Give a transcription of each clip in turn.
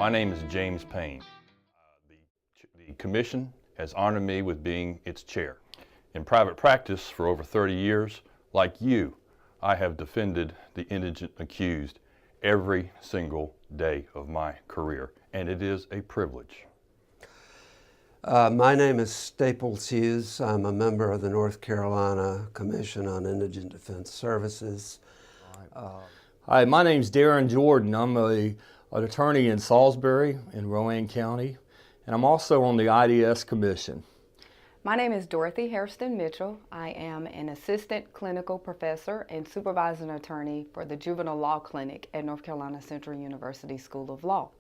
My name is James Payne. The Commission has honored me with being its chair. In private practice for over 30 years, like you, I have defended the indigent accused every single day of my career, and it is a privilege. My name is Staples Hughes. I'm a member of the North Carolina Commission on Indigent Defense Services. Hi, my name's Darren Jordan. I'm an attorney in Salisbury in Rowan County, and I'm also on the IDS Commission. My name is Dorothy Hairston Mitchell. I am an assistant clinical professor and supervising attorney for the Juvenile Law Clinic at North Carolina Central University School of Law.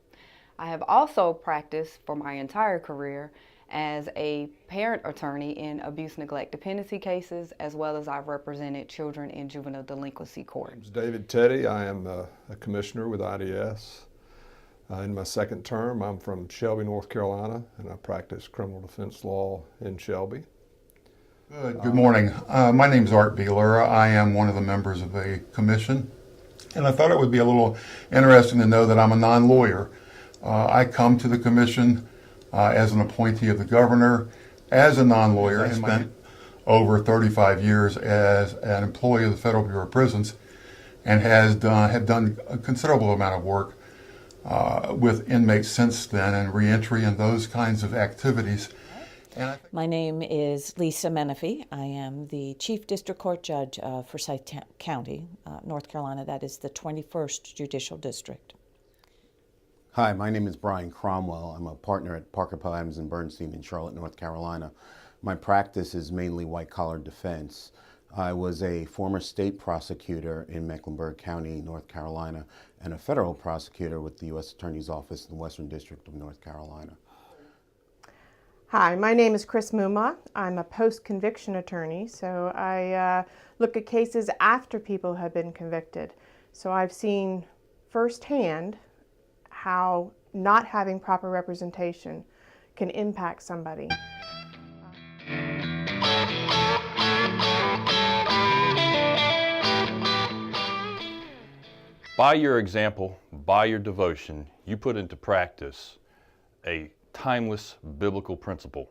I have also practiced for my entire career as a parent attorney in abuse, neglect, dependency cases, as well as I've represented children in juvenile delinquency court. My name is David Teddy. I am a commissioner with IDS. In my second term, I'm from Shelby, North Carolina, and I practice criminal defense law in Shelby. Good morning. My name is Art Beeler. I am one of the members of a commission, and I thought it would be a little interesting to know that I'm a non-lawyer. I come to the commission as an appointee of the governor, as a non-lawyer. I spent over 35 years as an employee of the Federal Bureau of Prisons, and have done a considerable amount of work with inmates since then, and reentry and those kinds of activities. My name is Lisa Menifee. I am the Chief District Court Judge of Forsyth County, North Carolina. That is the 21st Judicial District. Hi, my name is Brian Cromwell. I'm a partner at Parker Poe Adams and Bernstein in Charlotte, North Carolina. My practice is mainly white-collar defense. I was a former state prosecutor in Mecklenburg County, North Carolina, and a federal prosecutor with the U.S. Attorney's Office in the Western District of North Carolina. Hi, my name is Chris Muma. I'm a post-conviction attorney, so I look at cases after people have been convicted. So I've seen firsthand how not having proper representation can impact somebody. By your example, by your devotion, you put into practice a timeless biblical principle,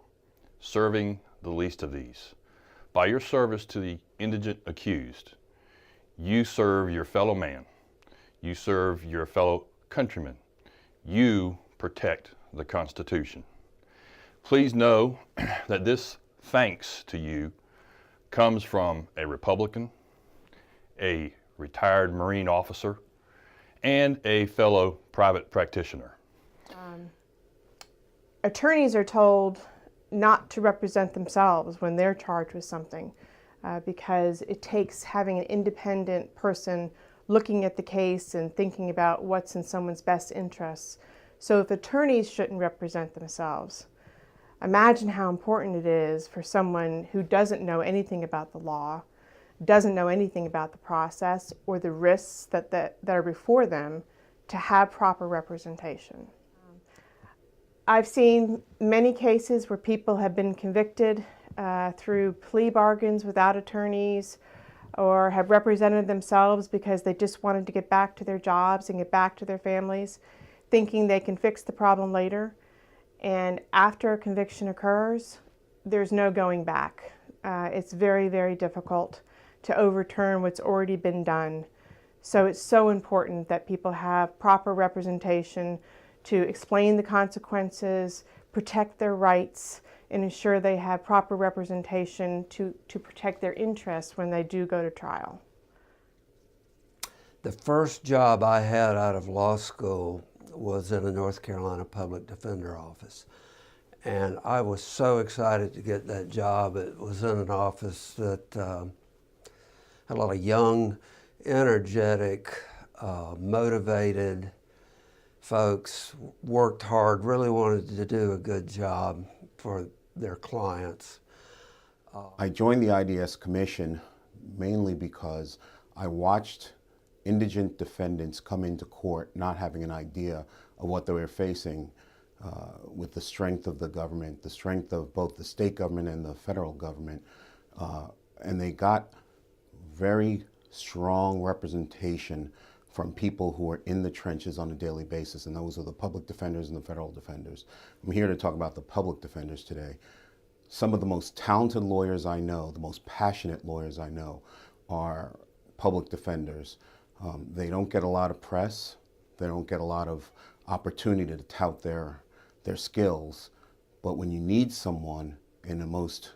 serving the least of these. By your service to the indigent accused, you serve your fellow man, you serve your fellow countrymen, you protect the Constitution. Please know that this thanks to you comes from a Republican, a retired Marine officer, and a fellow private practitioner. Attorneys are told not to represent themselves when they're charged with something because it takes having an independent person looking at the case and thinking about what's in someone's best interests. So if attorneys shouldn't represent themselves, imagine how important it is for someone who doesn't know anything about the law, doesn't know anything about the process or the risks that are before them, to have proper representation. I've seen many cases where people have been convicted through plea bargains without attorneys, or have represented themselves because they just wanted to get back to their jobs and get back to their families, thinking they can fix the problem later. And after a conviction occurs, there's no going back. It's very, very difficult to overturn what's already been done. So it's so important that people have proper representation to explain the consequences, protect their rights, and ensure they have proper representation to protect their interests when they do go to trial. The first job I had out of law school was in a North Carolina public defender office. And I was so excited to get that job. It was in an office that had a lot of young, energetic, motivated folks, worked hard, really wanted to do a good job for their clients. I joined the IDS Commission mainly because I watched indigent defendants come into court not having an idea of what they were facing with the strength of the government, the strength of both the state government and the federal government. And they got very strong representation from people who are in the trenches on a daily basis, and those are the public defenders and the federal defenders. I'm here to talk about the public defenders today. Some of the most talented lawyers I know, the most passionate lawyers I know, are public defenders. They don't get a lot of press. They don't get a lot of opportunity to tout their skills. But when you need someone in the most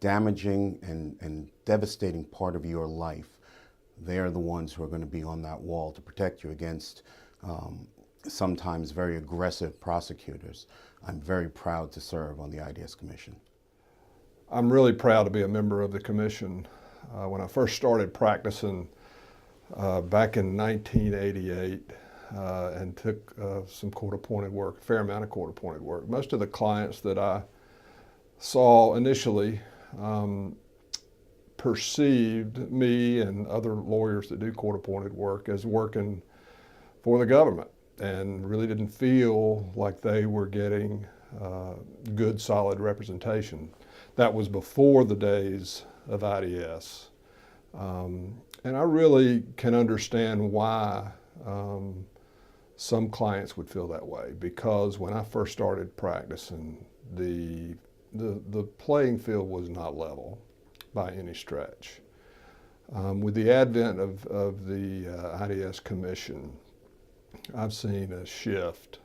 damaging and devastating part of your life, they are the ones who are going to be on that wall to protect you against sometimes very aggressive prosecutors. I'm very proud to serve on the IDS Commission. I'm really proud to be a member of the commission. When I first started practicing back in 1988 and took some court-appointed work, a fair amount of court-appointed work, most of the clients that I saw initially perceived me and other lawyers that do court-appointed work as working for the government, and really didn't feel like they were getting good, solid representation. That was before the days of IDS. And I really can understand why some clients would feel that way, because when I first started practicing, the playing field was not level by any stretch. With the advent of the IDS Commission, I've seen a shift,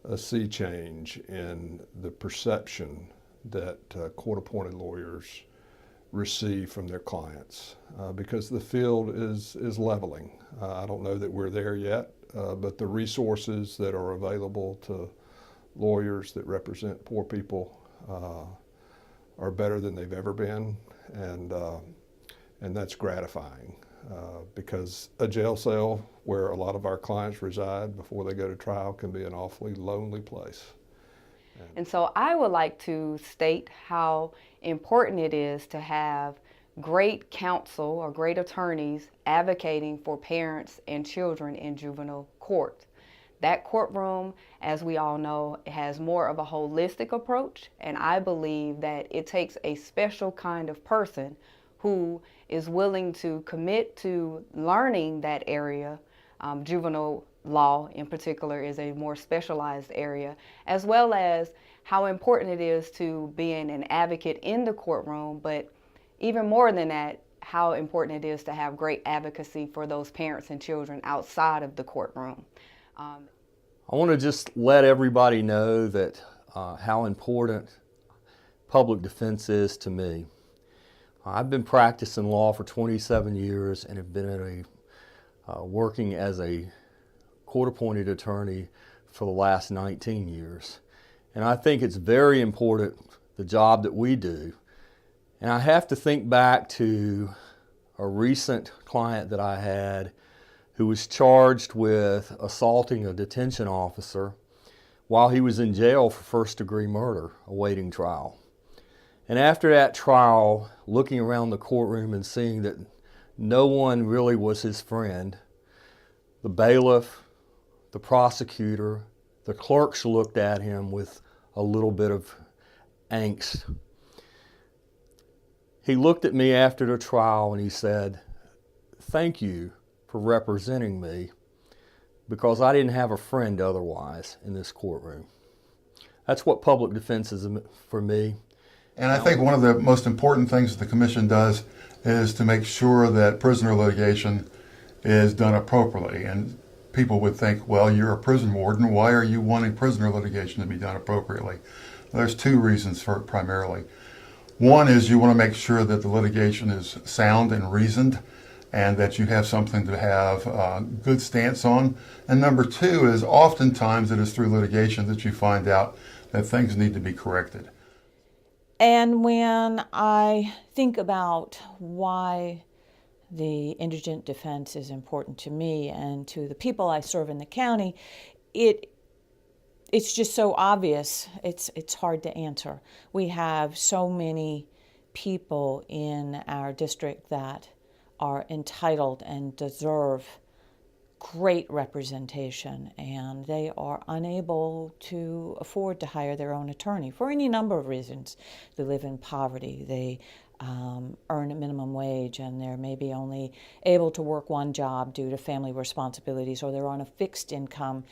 a sea change in the perception that court-appointed lawyers receive from their clients, because the field is leveling. I don't know that we're there yet, but the resources that are available to lawyers that represent poor people are better than they've ever been, and that's gratifying, because a jail cell where a lot of our clients reside before they go to trial can be an awfully lonely place. And so I would like to state how important it is to have great counsel or great attorneys advocating for parents and children in juvenile court. That courtroom, as we all know, has more of a holistic approach, and I believe that it takes a special kind of person who is willing to commit to learning that area. Juvenile law in particular is a more specialized area, as well as how important it is to being an advocate in the courtroom, but even more than that, how important it is to have great advocacy for those parents and children outside of the courtroom. I want to just let everybody know that how important public defense is to me. I've been practicing law for 27 years and have been working as a court-appointed attorney for the last 19 years. And I think it's very important, the job that we do. And I have to think back to a recent client that I had who was charged with assaulting a detention officer while he was in jail for first-degree murder, awaiting trial. And after that trial, looking around the courtroom and seeing that no one really was his friend, the bailiff, the prosecutor, the clerks looked at him with a little bit of angst. He looked at me after the trial and he said, "Thank you for representing me, because I didn't have a friend otherwise in this courtroom." That's what public defense is for me. And I think one of the most important things that the Commission does is to make sure that prisoner litigation is done appropriately. And people would think, well, you're a prison warden, why are you wanting prisoner litigation to be done appropriately? Well, there's two reasons for it primarily. One is you want to make sure that the litigation is sound and reasoned, and that you have something to have a good stance on. And number two is oftentimes it is through litigation that you find out that things need to be corrected. And when I think about why the indigent defense is important to me and to the people I serve in the county, it's just so obvious. It's hard to answer. We have so many people in our district that are entitled and deserve great representation, and they are unable to afford to hire their own attorney for any number of reasons. They live in poverty, they earn a minimum wage and they're maybe only able to work one job due to family responsibilities, or they're on a fixed income,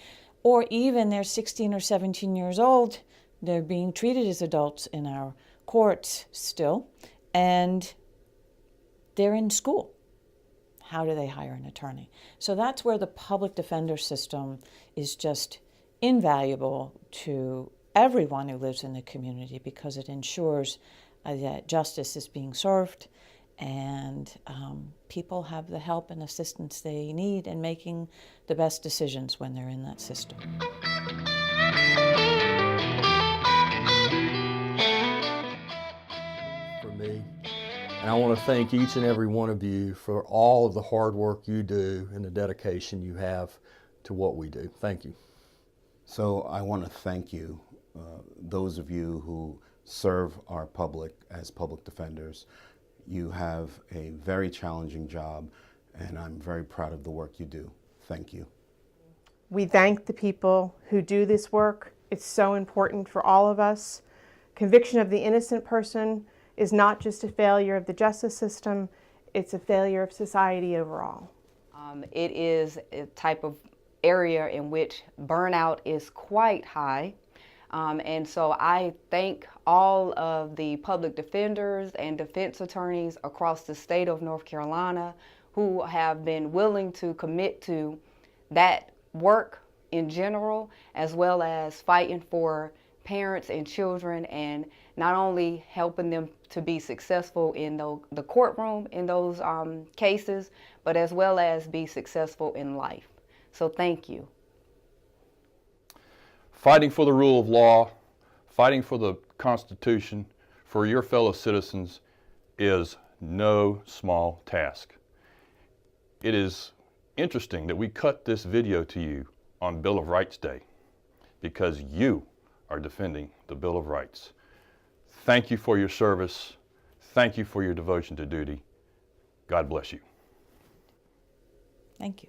or even they're 16 or 17 years old, they're being treated as adults in our courts still, and they're in school. How do they hire an attorney? So that's where the public defender system is just invaluable to everyone who lives in the community, because it ensures that justice is being served and people have the help and assistance they need in making the best decisions when they're in that system. For me, and I want to thank each and every one of you for all of the hard work you do and the dedication you have to what we do. Thank you. So I want to thank you, those of you who serve our public as public defenders. You have a very challenging job, and I'm very proud of the work you do. Thank you. We thank the people who do this work. It's so important for all of us. Conviction of the innocent person is not just a failure of the justice system, it's a failure of society overall. It is a type of area in which burnout is quite high. And so I thank all of the public defenders and defense attorneys across the state of North Carolina who have been willing to commit to that work in general, as well as fighting for parents and children, and not only helping them to be successful in the courtroom in those cases, but as well as be successful in life. So thank you. Fighting for the rule of law, fighting for the Constitution, for your fellow citizens is no small task. It is interesting that we cut this video to you on Bill of Rights Day because you are defending the Bill of Rights. Thank you for your service. Thank you for your devotion to duty. God bless you. Thank you.